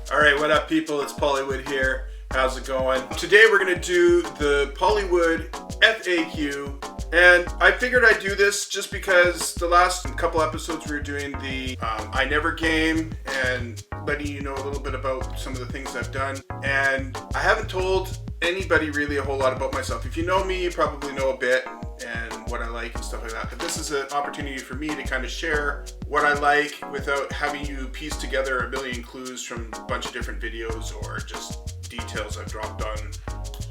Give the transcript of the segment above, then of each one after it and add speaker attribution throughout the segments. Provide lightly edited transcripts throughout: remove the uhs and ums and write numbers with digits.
Speaker 1: Alright, what up people? It's Pollywood here. How's it going? Today we're going to do the Pollywood F.A.Q. And I figured I'd do this just because the last couple episodes we were doing the I Never game and letting you know a little bit about some of the things I've done. And I haven't told anybody really a whole lot about myself. If you know me, you probably know a bit and what I like and stuff like that. But this is an opportunity for me to kind of share what I like without having you piece together a million clues from a bunch of different videos or just details I've dropped on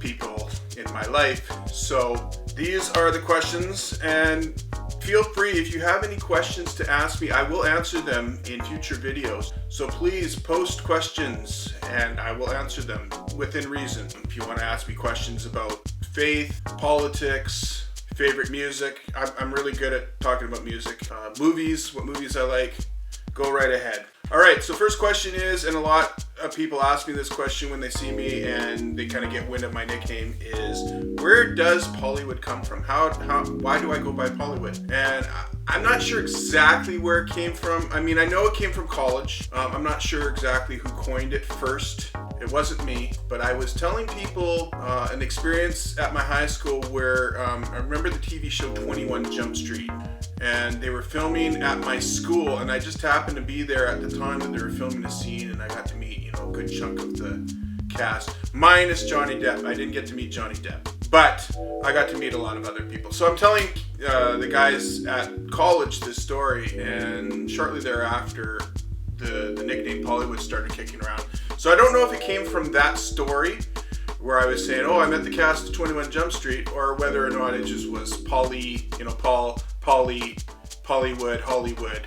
Speaker 1: people in my life. So these are the questions, and feel free if you have any questions to ask me. I will answer them in future videos. So please post questions and I will answer them within reason. If you want to ask me questions about faith, politics, favorite music, I'm really good at talking about music. Movies, what movies I like, go right ahead. Alright, so first question is, and a lot of people ask me this question when they see me and they kind of get wind of my nickname, is where does Pollywood come from? Why do I go by Pollywood? And I'm not sure exactly where it came from. I mean, I know it came from college. I'm not sure exactly who coined it first. It wasn't me, but I was telling people an experience at my high school where I remember the TV show 21 Jump Street, and they were filming at my school, and I just happened to be there at the time that they were filming a scene, and I got to meet, a good chunk of the cast, minus Johnny Depp. I didn't get to meet Johnny Depp, but I got to meet a lot of other people. So I'm telling the guys at college this story, and shortly thereafter, the nickname Pollywood started kicking around. So I don't know if it came from that story where I was saying, oh, I'm at the cast of 21 Jump Street, or whether or not it just was Pollywood, Hollywood.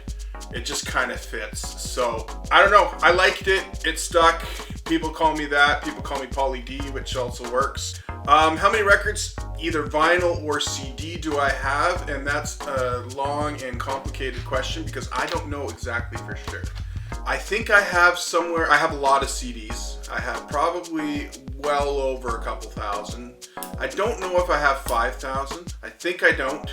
Speaker 1: It just kind of fits. So I don't know. I liked it. It stuck. People call me that. People call me Polly D, which also works. How many records, either vinyl or CD, do I have? And that's a long and complicated question because I don't know exactly for sure. I think I have somewhere, I have a lot of CDs. I have probably well over a couple thousand. I don't know if I have 5,000. I think I don't.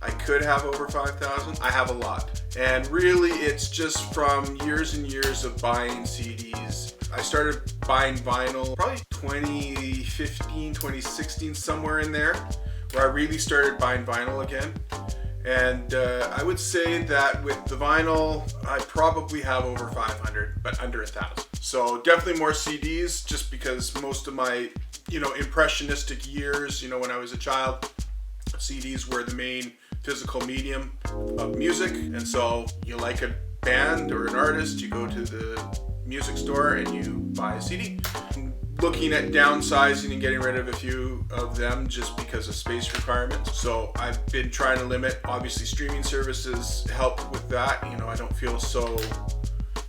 Speaker 1: I could have over 5,000. I have a lot. And really it's just from years and years of buying CDs. I started buying vinyl probably 2015, 2016, somewhere in there, where I really started buying vinyl again. And I would say that with the vinyl, I probably have over 500, but under 1,000. So definitely more CDs, just because most of my, impressionistic years, when I was a child, CDs were the main physical medium of music. And so you like a band or an artist, you go to the music store and you buy a CD. Looking at downsizing and getting rid of a few of them just because of space requirements. So I've been trying to limit, obviously streaming services help with that. I don't feel so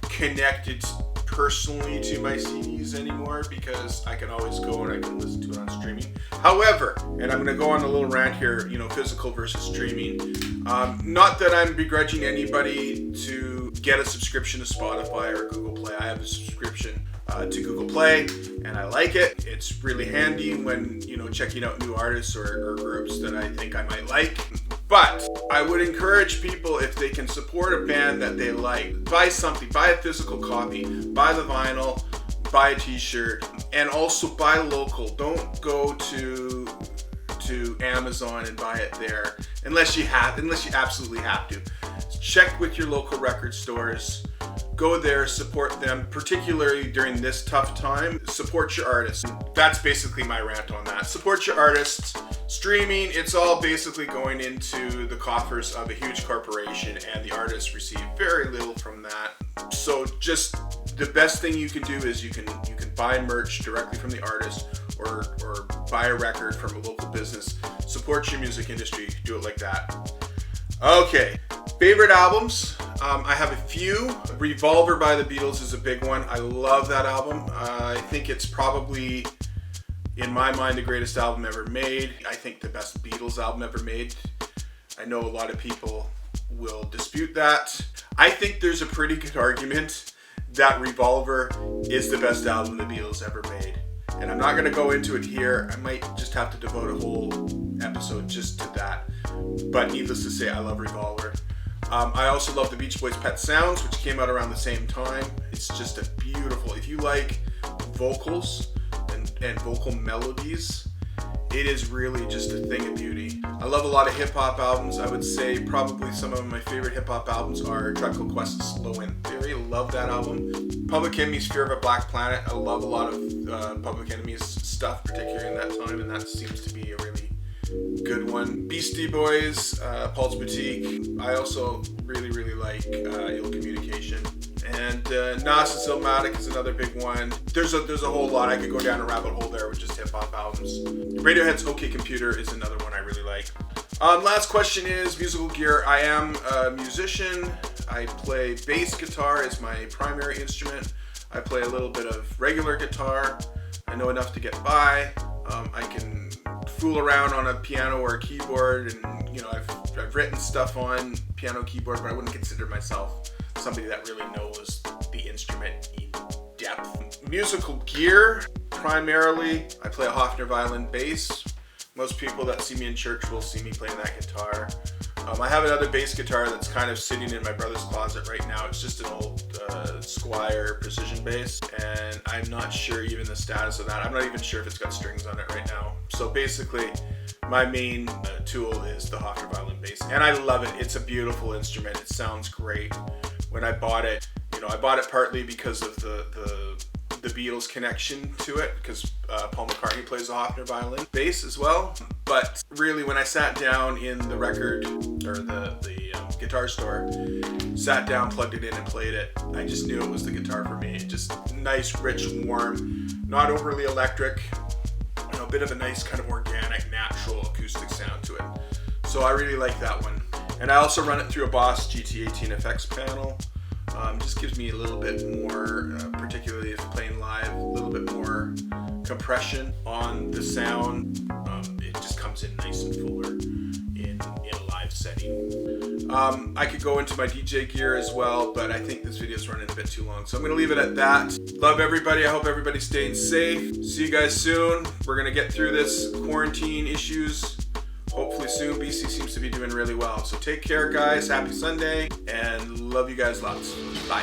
Speaker 1: connected personally to my CDs anymore because I can always go and I can listen to it on streaming. However, and I'm going to go on a little rant here, physical versus streaming. Not that I'm begrudging anybody to get a subscription to Spotify or Google Play. I have a subscription to Google Play and I like it. It's really handy when, checking out new artists or groups that I think I might like. But I would encourage people, if they can support a band that they like, buy something, buy a physical copy, buy the vinyl, buy a t-shirt, and also buy local. Don't go to Amazon and buy it there unless you absolutely have to. Check with your local record stores. Go there, support them, particularly during this tough time. Support your artists. That's basically my rant on that. Support your artists. Streaming, it's all basically going into the coffers of a huge corporation, and the artists receive very little from that. So just the best thing you can do is you can buy merch directly from the artist or buy a record from a local business. Support your music industry. Do it like that. Okay, favorite albums. I have a few. Revolver by the Beatles is a big one. I love that album. I think it's probably, in my mind, the greatest album ever made. I think the best Beatles album ever made. I know a lot of people will dispute that. I think there's a pretty good argument that Revolver is the best album the Beatles ever made. And I'm not going to go into it here. I might just have to devote a whole episode just to that. But needless to say, I love Revolver. I also love the Beach Boys' Pet Sounds, which came out around the same time. It's just a beautiful, if you like vocals and vocal melodies, it is really just a thing of beauty. I love a lot of hip-hop albums. I would say probably some of my favorite hip-hop albums are Tribe Called Quest's Low End Theory. Love that album. Public Enemy's Fear of a Black Planet. I love a lot of Public Enemy's stuff, particularly in that time, and that seems to be a really good one. Beastie Boys, Paul's Boutique. I also really like Ill Communication. And Nas and Illmatic is another big one. There's a whole lot. I could go down a rabbit hole there with just hip-hop albums. Radiohead's OK Computer is another one I really like. Last question is musical gear. I am a musician. I play bass guitar as my primary instrument. I play a little bit of regular guitar. I know enough to get by. I can fool around on a piano or a keyboard, and I've written stuff on piano, keyboard, but I wouldn't consider myself somebody that really knows the instrument in depth. Musical gear, primarily, I play a Hofner violin bass. Most people that see me in church will see me playing that guitar. I have another bass guitar that's kind of sitting in my brother's closet right now. It's just an old Squire precision bass, and I'm not sure even the status of that. I'm not even sure if it's got strings on it right now. So basically, my main tool is the Hofner violin bass, and I love it. It's a beautiful instrument. It sounds great. When I bought it, I bought it partly because of the Beatles connection to it, because Paul McCartney plays the Hofner violin bass as well. But really, when I sat down in the record or the guitar store, sat down, plugged it in, and played it, I just knew it was the guitar for me. Just nice, rich, warm, not overly electric. A bit of a nice kind of organic, natural acoustic sound to it. So I really like that one. And I also run it through a Boss GT18 FX panel. Just gives me a little bit more, particularly if playing live, a little bit more compression on the sound. It just comes in nice and fuller in a live setting. I could go into my DJ gear as well, but I think this video is running a bit too long, so I'm going to leave it at that. Love everybody. I hope everybody's staying safe. See you guys soon. We're going to get through this quarantine issues hopefully soon. BC seems to be doing really well. So take care, guys. Happy Sunday, and love you guys lots. Bye.